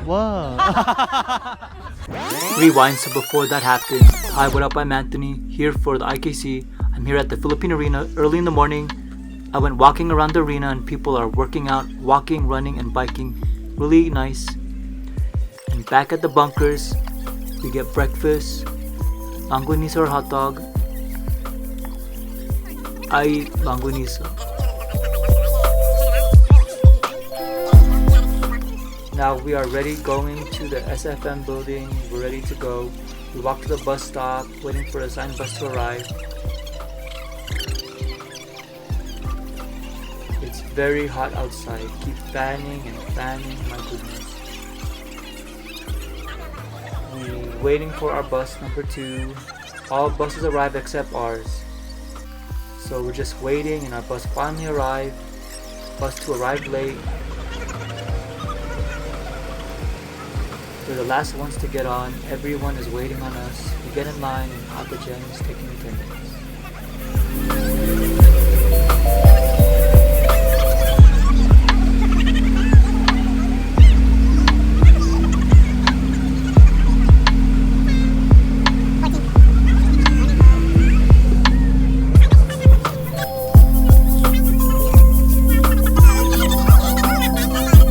Wow. Rewind, so before that happened. Hi, what up? I'm Anthony, here for the IKC. I'm here at the Philippine Arena early in the morning. I went walking around the arena and people are working out, walking, running, and biking. Really nice. And back at the bunkers, we get breakfast, mangonisa or hot dog. I eat mangonisa. Now we are ready going to the SFM building. We're ready to go. We walk to the bus stop, waiting for the assigned bus to arrive. It's very hot outside. Keep fanning and fanning, my goodness. We're waiting for our bus number 2. All buses arrive except ours. So we're just waiting and our bus finally arrived. Bus 2 arrived late. We're the last ones to get on. Everyone is waiting on us. We get in line and Papa Jen is taking attendance.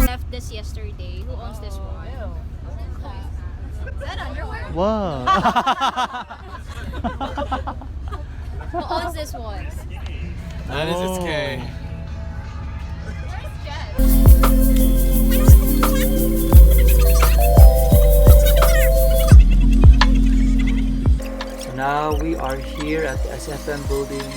Left this yesterday. Who owns this one? Is that underwear? Wow. Who owns this one? That is its K. Where's Jess? So now we are here at the SFM building.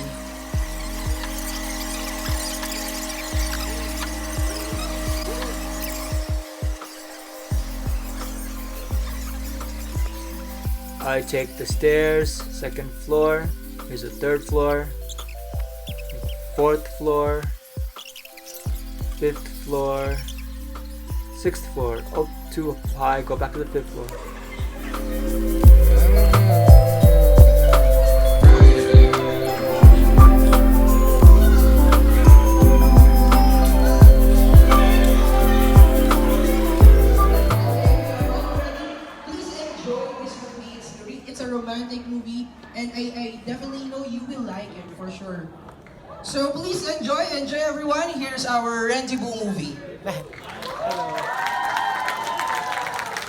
I take the stairs, 2nd floor. Here's the 3rd floor, 4th floor, 5th floor, 6th floor. Oh, too high. Go back to the 5th floor. It's a romantic movie, and I definitely know you will like it for sure. So please enjoy everyone. Here's our Rendezvous movie.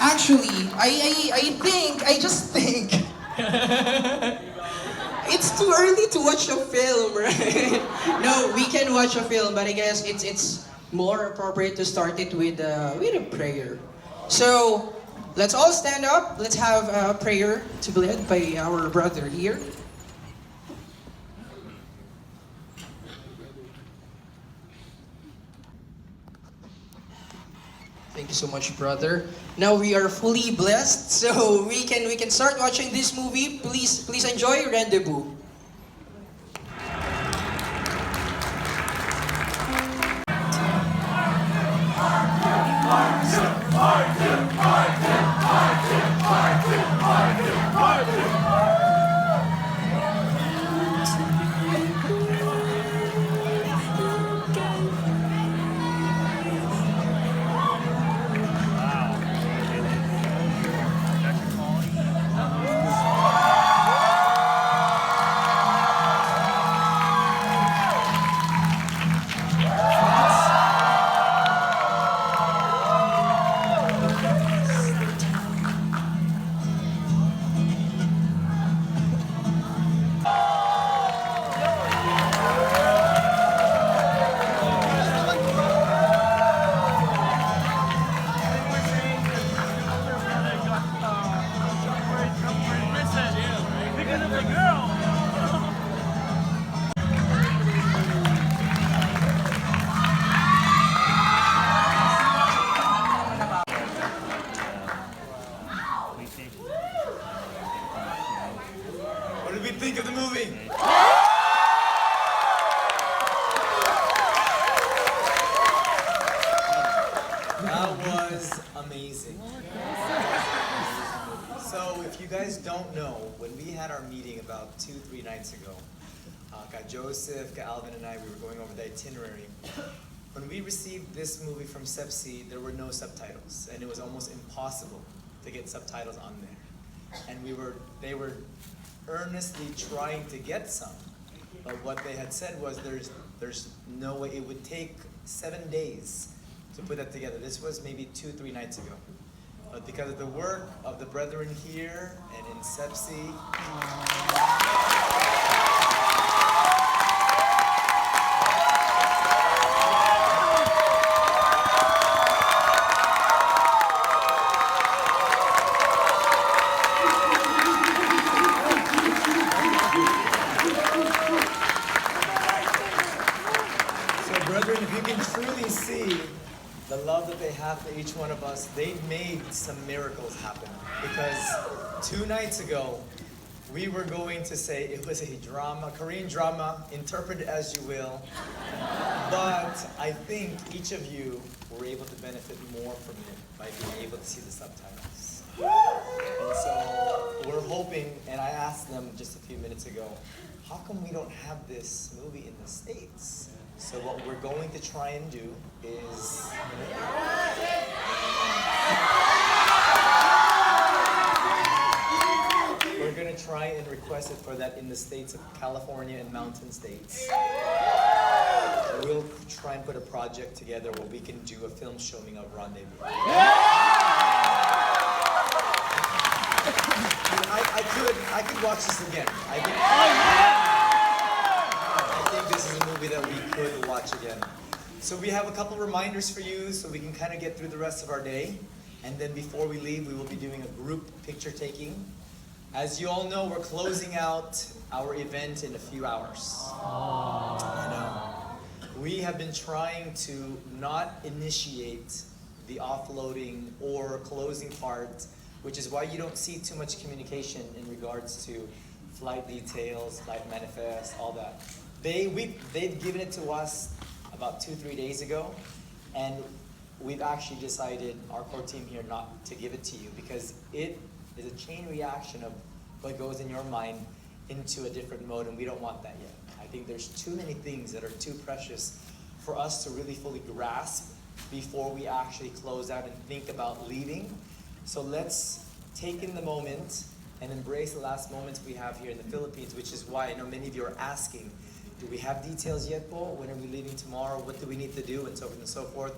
Actually, I just think it's too early to watch a film, right? No, we can watch a film, but I guess it's more appropriate to start it with a prayer. So let's all stand up. Let's have a prayer to be led by our brother here. Thank you so much, brother. Now we are fully blessed, so we can start watching this movie. Please enjoy Rendezvous. What did we think of the movie? That was amazing. So, if you guys don't know, when we had our meeting about 2-3 nights ago, Joseph, Alvin, and I, we were going over the itinerary. when we received this movie from Sepsi, there were no subtitles, and it was almost impossible to get subtitles on there. And they were earnestly trying to get some, but what they had said was there's no way. It would take 7 days to put that together. This was maybe 2-3 nights ago. But because of the work of the brethren here and in Sepsi, so brethren, if you can truly see the love that they have for each one of us, they've made some miracles happen. Because 2 nights ago, we were going to say it was a drama, Korean drama, interpret it as you will. But I think each of you were able to benefit more from it by being able to see the subtitles. And so we're hoping, and I asked them just a few minutes ago, how come we don't have this movie in the States? So what we're going to try and do is we're going to try and request it for that in the states of California and Mountain States. We'll try and put a project together where we can do a film showing of Rendezvous. I could watch this again. I think this is a movie that we could watch again. So we have a couple reminders for you so we can kind of get through the rest of our day. And then before we leave, we will be doing a group picture taking. As you all know, we're closing out our event in a few hours. I know. We have been trying to not initiate the offloading or closing part, which is why you don't see too much communication in regards to flight details, flight manifest, all that. They've given it to us about 2-3 days ago, and we've actually decided, our core team here, not to give it to you because it is a chain reaction of what goes in your mind into a different mode, and we don't want that yet. I think there's too many things that are too precious for us to really fully grasp before we actually close out and think about leaving. So let's take in the moment and embrace the last moments we have here in the Philippines, which is why I know many of you are asking, do we have details yet, Paul? When are we leaving tomorrow? What do we need to do? And so on and so forth.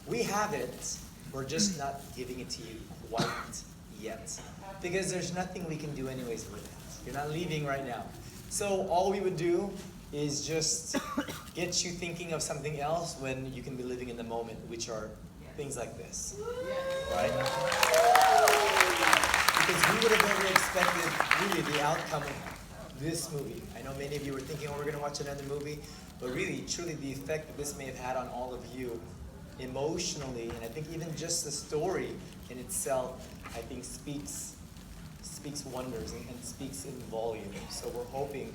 We have it. We're just not giving it to you quite yet. Because there's nothing we can do anyways with it. You're not leaving right now. So all we would do is just get you thinking of something else when you can be living in the moment, which are things like this. Right? Because we would have never expected really the outcome of this movie. I know many of you were thinking, oh, we're going to watch another movie. But really, truly, the effect that this may have had on all of you emotionally, and I think even just the story in itself, I think speaks wonders and speaks in volume. So we're hoping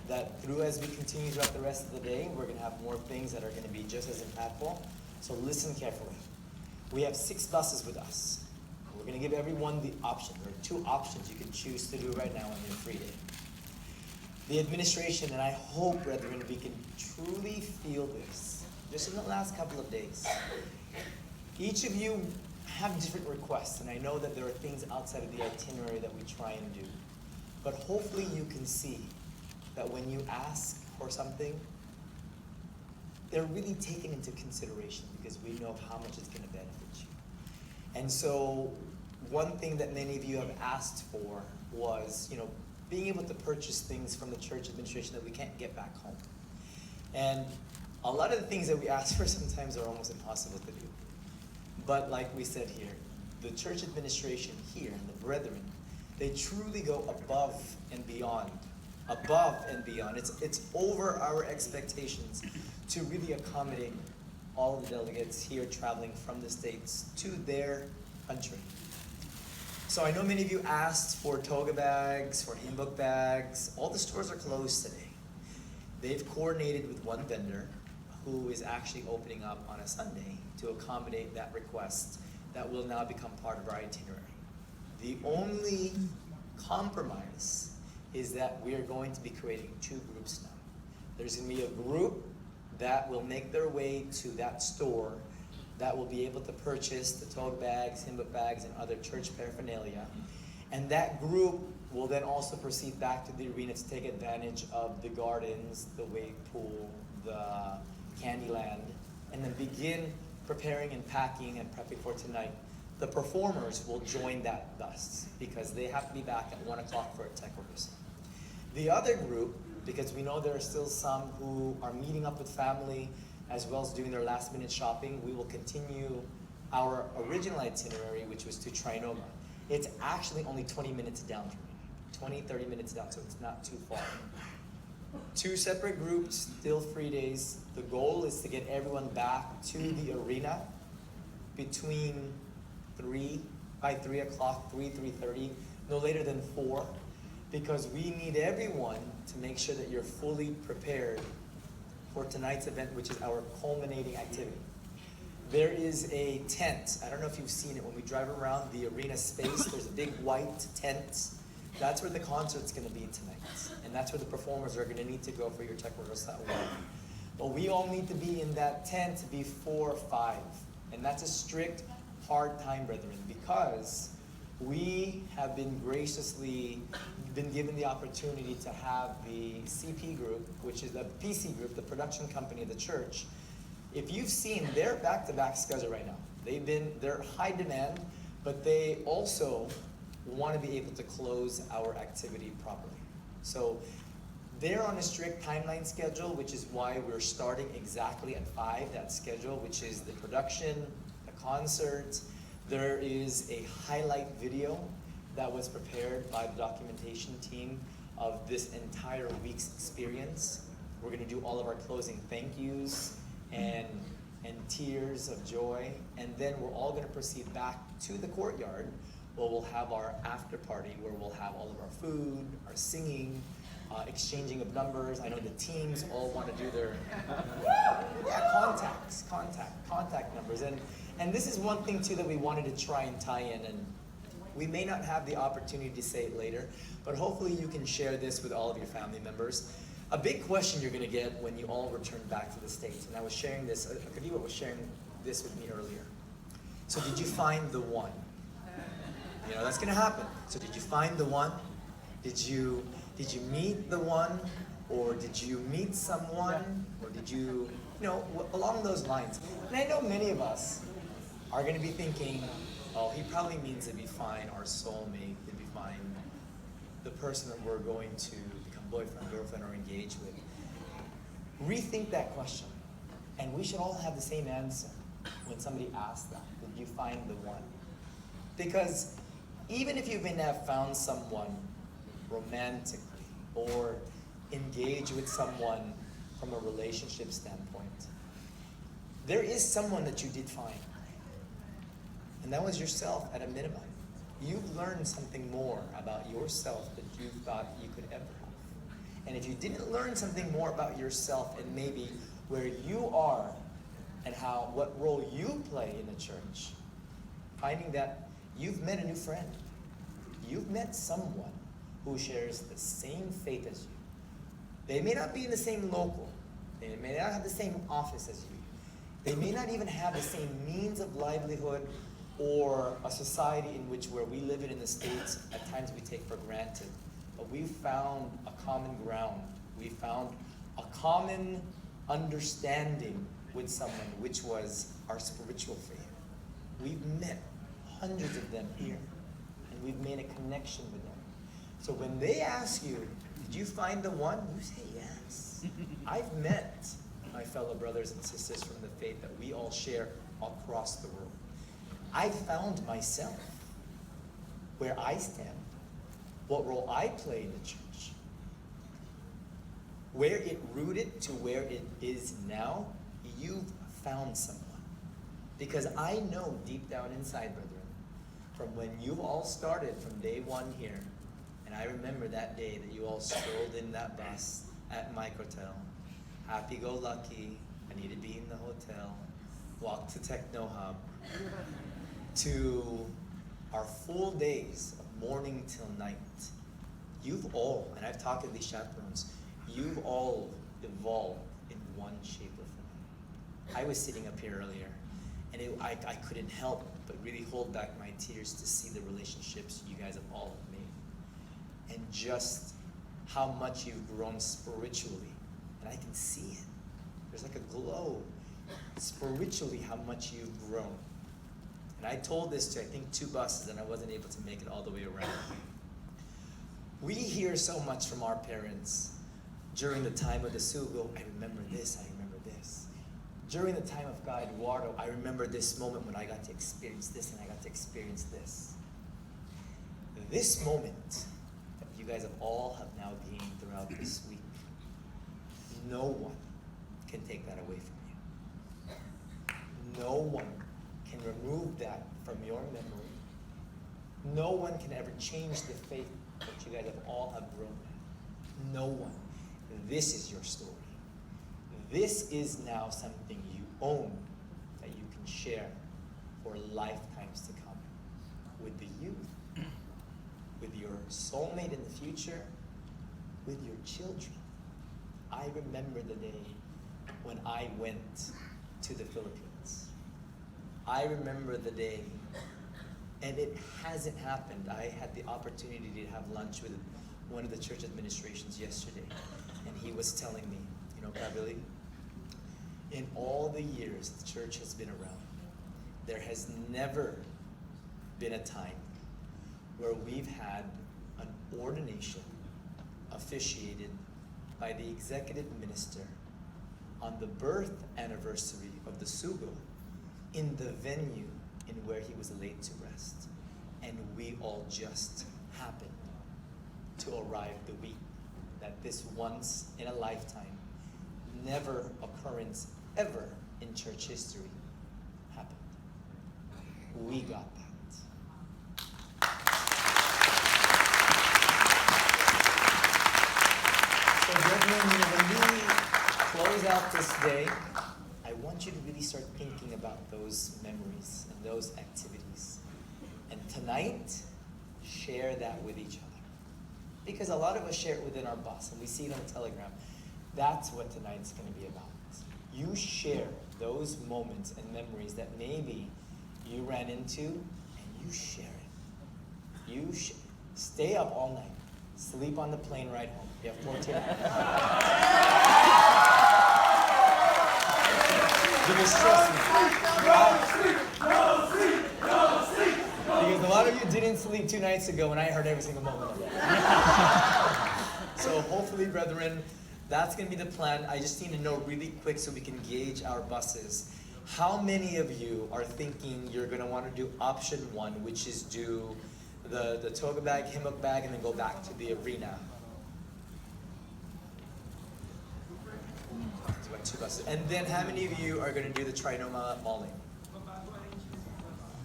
that as we continue throughout the rest of the day, we're going to have more things that are going to be just as impactful. So listen carefully. We have 6 buses with us. We're going to give everyone the option. There are 2 options you can choose to do right now on your free day. The administration, and I hope, brethren, we can truly feel this, just in the last couple of days. Each of you have different requests, and I know that there are things outside of the itinerary that we try and do. But hopefully you can see that when you ask for something, they're really taken into consideration because we know how much it's going to benefit you. And so one thing that many of you have asked for was, being able to purchase things from the church administration that we can't get back home. And a lot of the things that we ask for sometimes are almost impossible to do. But like we said here, the church administration here and the brethren, they truly go above and beyond. Above and beyond. It's over our expectations to really accommodate all of the delegates here traveling from the States to their country. So I know many of you asked for toga bags, for hymn book bags. All the stores are closed today. They've coordinated with one vendor who is actually opening up on a Sunday to accommodate that request that will now become part of our itinerary. The only compromise is that we are going to be creating 2 groups now. There's going to be a group that will make their way to that store that will be able to purchase the tote bags, hymn book bags, and other church paraphernalia. And that group will then also proceed back to the arena to take advantage of the gardens, the wave pool, the Candyland, and then begin preparing and packing and prepping for tonight. The performers will join that bus because they have to be back at 1 o'clock for a tech rehearsal. The other group, because we know there are still some who are meeting up with family as well as doing their last minute shopping, we will continue our original itinerary, which was to Trinoma. It's actually only 20 minutes down from me, 20, 30 minutes down, so it's not too far. 2 separate groups, still 3 days. The goal is to get everyone back to the arena between by 3 o'clock, 3:30, no later than 4, because we need everyone to make sure that you're fully prepared for tonight's event, which is our culminating activity. There is a tent. I don't know if you've seen it when we drive around the arena space. There's a big white tent. That's where the concert's going to be tonight. And that's where the performers are going to need to go for your tech rehearsal at 1. But we all need to be in that tent before 5. And that's a strict, hard time, brethren, because we have been graciously given the opportunity to have the CP group, which is the PC group, the production company of the church. If you've seen their back-to-back schedule right now, they're high demand, but they also want to be able to close our activity properly. So they're on a strict timeline schedule, which is why we're starting exactly at 5, that schedule, which is the production, the concert. There is a highlight video that was prepared by the documentation team of this entire week's experience. We're going to do all of our closing thank yous and tears of joy, and then we're all going to proceed back to the courtyard where we'll have our after party, where we'll have all of our food, our singing, exchanging of numbers. I know the teams all want to do their contact numbers, and this is one thing too that we wanted to try and tie in, and we may not have the opportunity to say it later, but hopefully you can share this with all of your family members. A big question you're going to get when you all return back to the States, and I was sharing this, Kadiwa was sharing this with me earlier. So did you find the one? You know, that's going to happen. So did you find the one? Did you meet the one? Or did you meet someone? Or did you along those lines? And I know many of us are going to be thinking, oh, he probably means to be fine, our soulmate, to be fine, the person that we're going to become boyfriend, girlfriend, or engaged with. Rethink that question. And we should all have the same answer when somebody asks that. Did you find the one? Because even if you may have found someone romantically or engage with someone from a relationship standpoint, there is someone that you did find. And that was yourself at a minimum. You've learned something more about yourself that you thought you could ever have. And if you didn't learn something more about yourself and maybe where you are and what role you play in the church, finding that you've met a new friend. You've met someone who shares the same faith as you. They may not be in the same local. They may not have the same office as you. They may not even have the same means of livelihood or a society where we live in the States, at times we take for granted. But we've found a common ground. We found a common understanding with someone, which was our spiritual faith. We've met hundreds of them here, and we've made a connection with them. So when they ask you, did you find the one? You say yes. I've met my fellow brothers and sisters from the faith that we all share across the world. I found myself where I stand, what role I play in the church, where it rooted to where it is now. You've found someone. Because I know deep down inside, brethren, from when you all started from day one here, and I remember that day that you all strolled in that bus at Microtel, happy-go-lucky, I need to be in the hotel, walked to Techno Hub, to our full days of morning till night. You've all, and I've talked to these chaperones, you've all evolved in one shape or form. I was sitting up here earlier, and I couldn't help but really hold back my tears to see the relationships you guys have all made, and just how much you've grown spiritually. And I can see it. There's like a glow spiritually, how much you've grown. And I told this to, I think, 2 buses, and I wasn't able to make it all the way around. We hear so much from our parents during the time of the Sugo. I remember this, I remember this. During the time of God Eduardo, I remember this moment when I got to experience this and I got to experience this. This moment that you guys have now gained throughout this week, no one can take that away from you. No one can remove that from your memory. No one can ever change the faith that you guys all have grown in. No one. This is your story. This is now something you own that you can share for lifetimes to come with the youth, with your soulmate in the future, with your children. I remember the day when I went to the Philippines. I remember the day, and it hasn't happened. I had the opportunity to have lunch with one of the church administrations yesterday, and he was telling me, you know, Kuya Billy, in all the years the church has been around, there has never been a time where we've had an ordination officiated by the executive minister on the birth anniversary of the Sugo in the venue in where he was laid to rest. And we all just happened to arrive the week that this once in a lifetime, never occurrence ever in church history happened. We got that. So brethren, when we close out this day, I want you to really start thinking about those memories and those activities. And tonight, share that with each other. Because a lot of us share it within our bus, and we see it on the telegram. That's what tonight's going to be about. You share those moments and memories that maybe you ran into, and you share it. You stay up all night. Sleep on the plane ride home. You have 14 hours. Because trust me. Because a lot of you didn't sleep 2 nights ago, and I heard every single moment of it. So hopefully, brethren, that's going to be the plan. I just need to know really quick so we can gauge our buses. How many of you are thinking you're going to want to do option 1, which is do the toga bag, hammock bag, and then go back to the arena? So we got 2 buses. And then how many of you are going to do the trinoma mauling?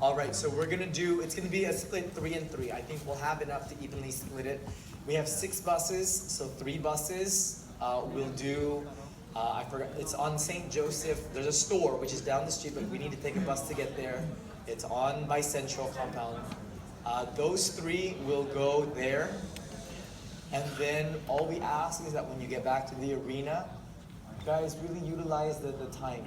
All right, so we're going to do, it's going to be a split 3 and 3. I think we'll have enough to evenly split it. We have 6 buses, so 3 buses. We'll do, I forgot, it's on St. Joseph. There's a store which is down the street, but we need to take a bus to get there. It's on by Central Compound. Those 3 will go there. And then all we ask is that when you get back to the arena, guys, really utilize the time.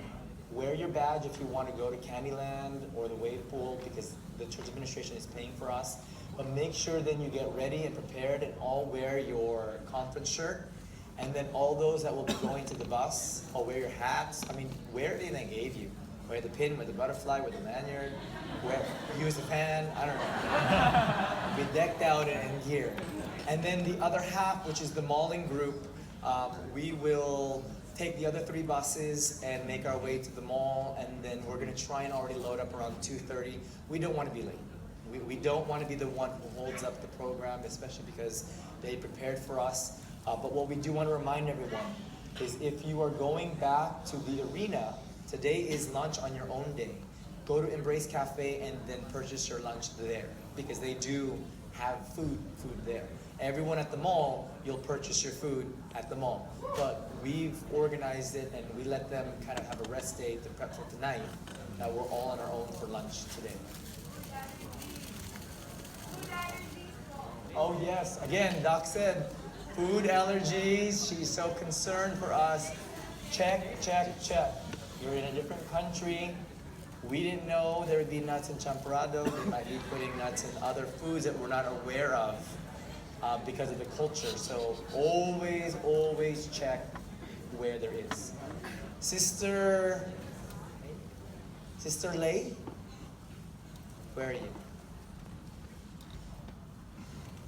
Wear your badge if you want to go to Candyland or the wave pool, because the church administration is paying for us. But make sure then you get ready and prepared and all wear your conference shirt. And then all those that will be going to the bus, all wear your hats. I mean, wear everything they gave you. Wear the pin, wear the butterfly, wear the lanyard, use the fan, I don't know. Be decked out in gear. And then the other half, which is the mauling group, we will take the other 3 buses and make our way to the mall, and then we're going to try and already load up around 2:30. We don't want to be late. We don't want to be the one who holds up the program, especially because they prepared for us. But what we do want to remind everyone is if you are going back to the arena, today is lunch on your own day. Go to Embrace Cafe and then purchase your lunch there, because they do have food there. Everyone at the mall, you'll purchase your food at the mall. But we've organized it and we let them kind of have a rest day to prep for tonight. Now we're all on our own for lunch today. Oh yes, again, Doc said, food allergies. She's so concerned for us. check, check, check. You're in a different country. We didn't know there would be nuts in champorado. They might be putting nuts in other foods that we're not aware of because of the culture. So always, always check where there is. Sister Lay, where are you?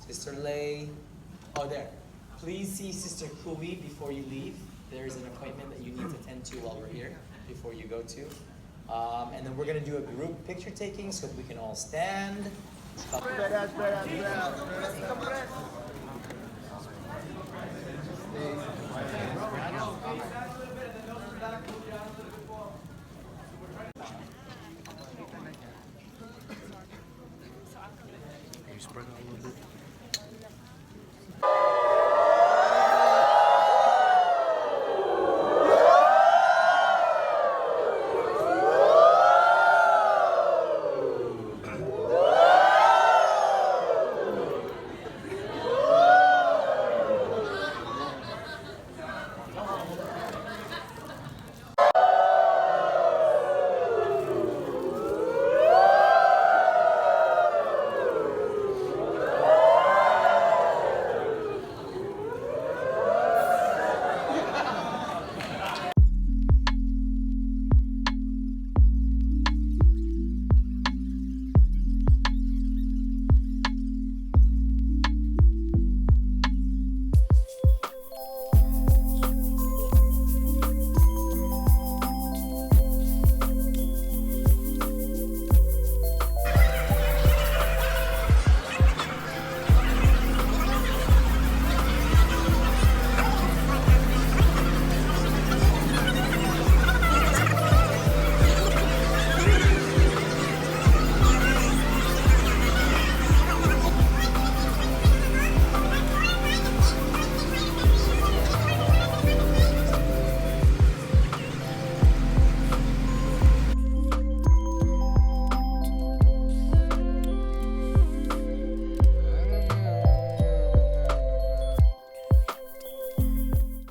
Sister Lay, oh there. Please see Sister Kui before you leave. There's an appointment that you need to attend to while we're here, before you go to. And then we're gonna do a group picture taking so that we can all stand. You spread out a little bit.